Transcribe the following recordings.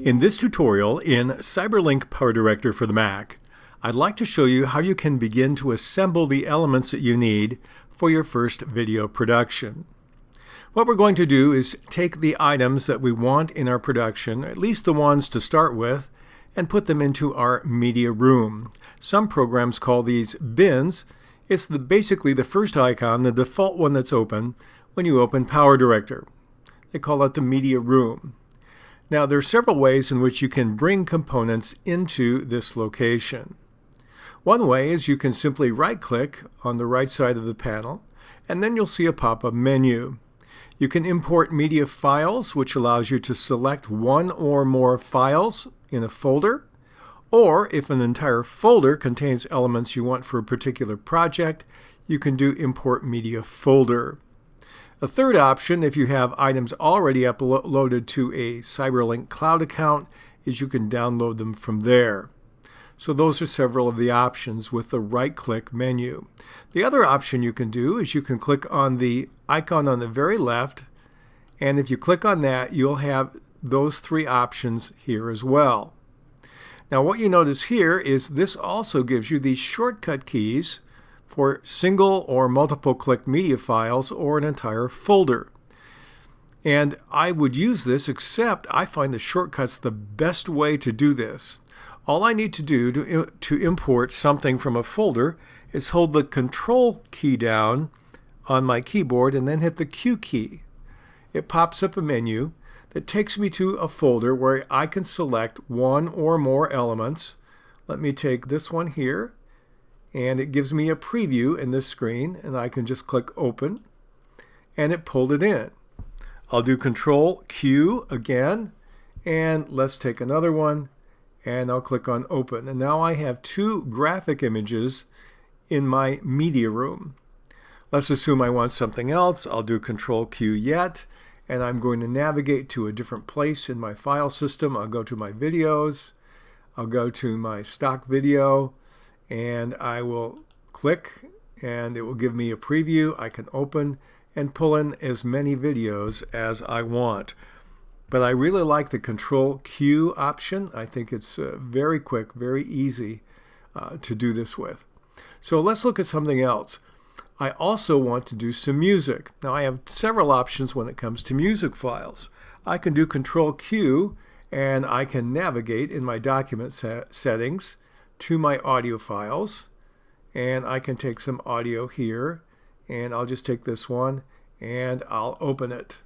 In this tutorial in CyberLink PowerDirector for the Mac, I'd like to show you how you can begin to assemble the elements that you need for your first video production. What we're going to do is take the items that we want in our production, at least the ones to start with, and put them into our media room. Some programs call these bins. It's basically the first icon, the default one that's open when you open PowerDirector. They call it the media room. Now, there are several ways in which you can bring components into this location. One way is you can simply right-click on the right side of the panel, and then you'll see a pop-up menu. You can import media files, which allows you to select one or more files in a folder, or if an entire folder contains elements you want for a particular project, you can do import media folder. A third option, if you have items already uploaded to a CyberLink cloud account, is you can download them from there. So those are several of the options with the right-click menu. The other option you can do is you can click on the icon on the very left, and if you click on that, you'll have those three options here as well. Now what you notice here is this also gives you these shortcut keys for single or multiple click media files or an entire folder. And I would use this, except I find the shortcuts the best way to do this. All I need to do to import something from a folder is hold the Control key down on my keyboard and then hit the Q key. It pops up a menu that takes me to a folder where I can select one or more elements. Let me take this one here, and it gives me a preview in this screen, and I can just click Open, and it pulled it in. I'll do Control Q again, and let's take another one, and I'll click on Open. And now I have two graphic images in my media room. Let's assume I want something else. I'll do Control Q yet, and I'm going to navigate to a different place in my file system. I'll go to my videos, I'll go to my stock video, and I will click, and it will give me a preview. I can open and pull in as many videos as I want. But I really like the Control Q option. I think it's very quick, very easy to do this with. So let's look at something else. I also want to do some music. Now I have several options when it comes to music files. I can do Control Q, and I can navigate in my document settings to my audio files, and I can take some audio here, and I'll just take this one and I'll open it.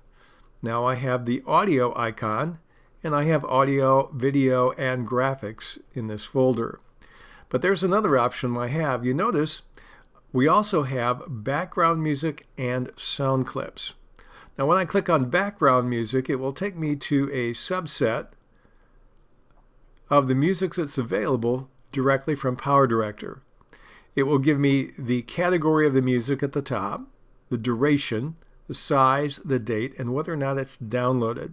Now I have the audio icon, and I have audio, video, and graphics in this folder. But there's another option I have. You notice we also have background music and sound clips. Now when I click on background music, it will take me to a subset of the music that's available directly from PowerDirector. It will give me the category of the music at the top, the duration, the size, the date, and whether or not it's downloaded.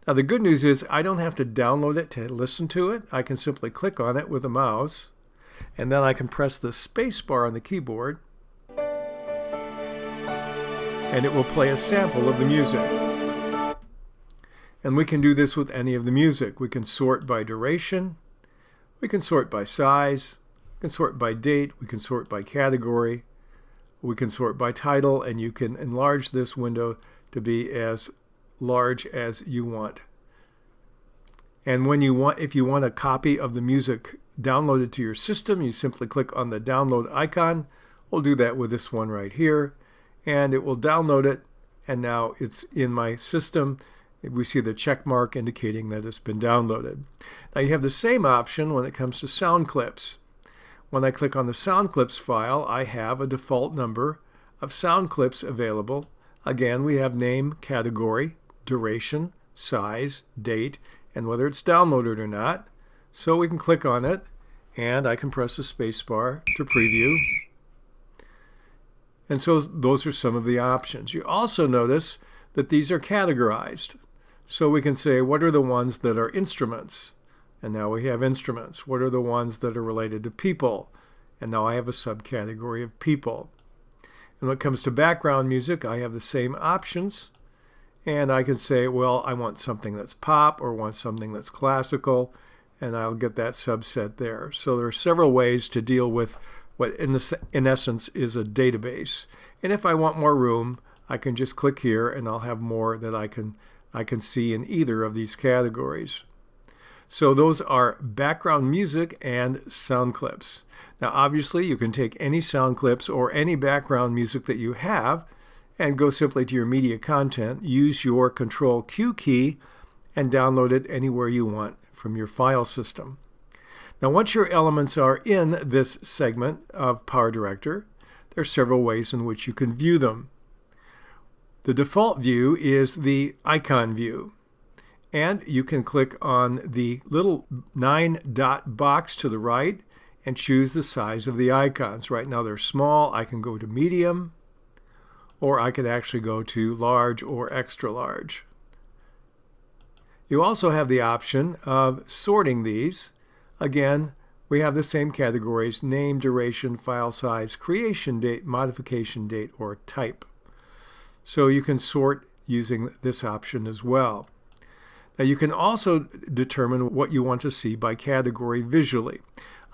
Now the good news is I don't have to download it to listen to it. I can simply click on it with a mouse, and then I can press the space bar on the keyboard, and it will play a sample of the music. And we can do this with any of the music. We can sort by duration, we can sort by size, we can sort by date, we can sort by category, we can sort by title, and you can enlarge this window to be as large as you want. And if you want a copy of the music downloaded to your system, you simply click on the download icon. We'll do that with this one right here, and it will download it, and now it's in my system. We see the check mark indicating that it's been downloaded. Now you have the same option when it comes to sound clips. When I click on the sound clips file, I have a default number of sound clips available. Again, we have name, category, duration, size, date, and whether it's downloaded or not. So we can click on it, and I can press the space bar to preview. And so those are some of the options. You also notice that these are categorized. So we can say, what are the ones that are instruments? And now we have instruments. What are the ones that are related to people? And now I have a subcategory of people. And when it comes to background music, I have the same options. And I can say, well, I want something that's pop or want something that's classical, and I'll get that subset there. So there are several ways to deal with what in essence is a database. And if I want more room, I can just click here and I'll have more that I can see in either of these categories. So those are background music and sound clips. Now obviously you can take any sound clips or any background music that you have and go simply to your media content, use your Control Q key, and download it anywhere you want from your file system. Now once your elements are in this segment of PowerDirector, there are several ways in which you can view them. The default view is the icon view, and you can click on the little 9-dot box to the right and choose the size of the icons. Right now they're small. I can go to medium, or I could actually go to large or extra large. You also have the option of sorting these. Again, we have the same categories: name, duration, file size, creation date, modification date, or type. So you can sort using this option as well. Now you can also determine what you want to see by category visually.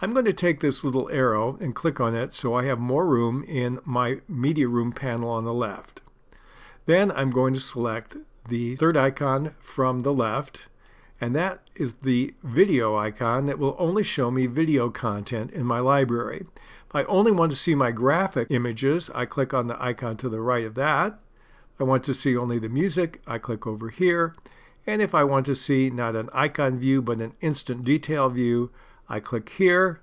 I'm going to take this little arrow and click on it so I have more room in my media room panel on the left. Then I'm going to select the third icon from the left, and that is the video icon that will only show me video content in my library. If I only want to see my graphic images, I click on the icon to the right of that. If I want to see only the music, I click over here. And if I want to see not an icon view but an instant detail view, I click here.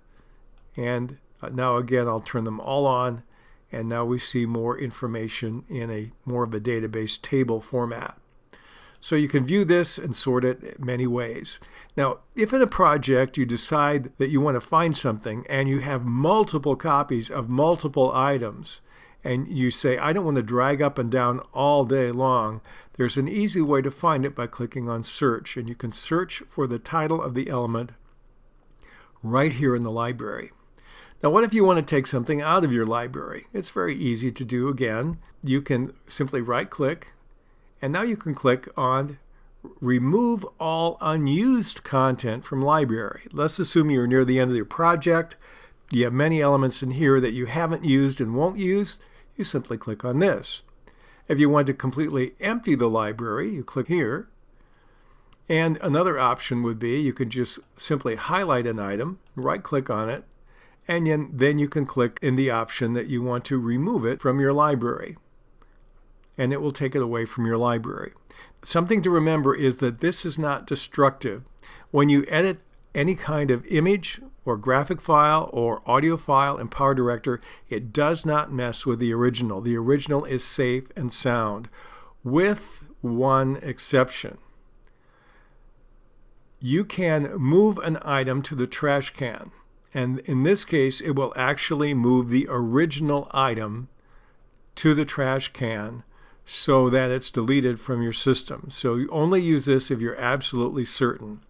And now again I'll turn them all on, and now we see more information in more of a database table format. So you can view this and sort it many ways. Now, if in a project you decide that you want to find something and you have multiple copies of multiple items, and you say, I don't want to drag up and down all day long, there's an easy way to find it by clicking on search. And you can search for the title of the element right here in the library. Now, what if you want to take something out of your library? It's very easy to do. Again, you can simply right-click, and now you can click on Remove All Unused Content from Library. Let's assume you're near the end of your project. You have many elements in here that you haven't used and won't use. You simply click on this. If you want to completely empty the library, you click here. And another option would be you could just simply highlight an item, right-click on it, and then you can click in the option that you want to remove it from your library, and it will take it away from your library. Something to remember is that this is not destructive. When you edit any kind of image or graphic file or audio file in PowerDirector, it does not mess with the original. The original is safe and sound, with one exception. You can move an item to the trash can, and in this case it will actually move the original item to the trash can so that it's deleted from your system. So you only use this if you're absolutely certain.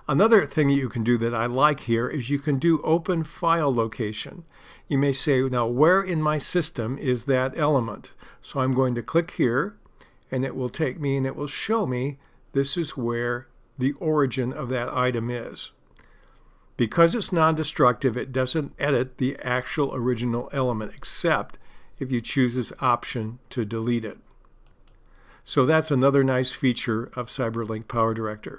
Another thing you can do that I like here is you can do open file location. You may say, now where in my system is that element? So I'm going to click here, and it will take me and it will show me this is where the origin of that item is. Because it's non-destructive, it doesn't edit the actual original element except if you choose this option to delete it. So that's another nice feature of CyberLink PowerDirector.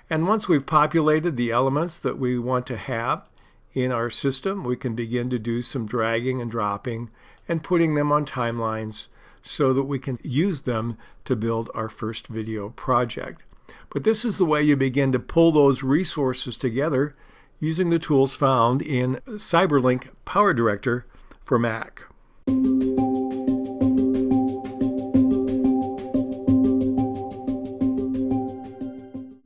And once we've populated the elements that we want to have in our system, we can begin to do some dragging and dropping and putting them on timelines so that we can use them to build our first video project. But this is the way you begin to pull those resources together using the tools found in CyberLink PowerDirector for Mac.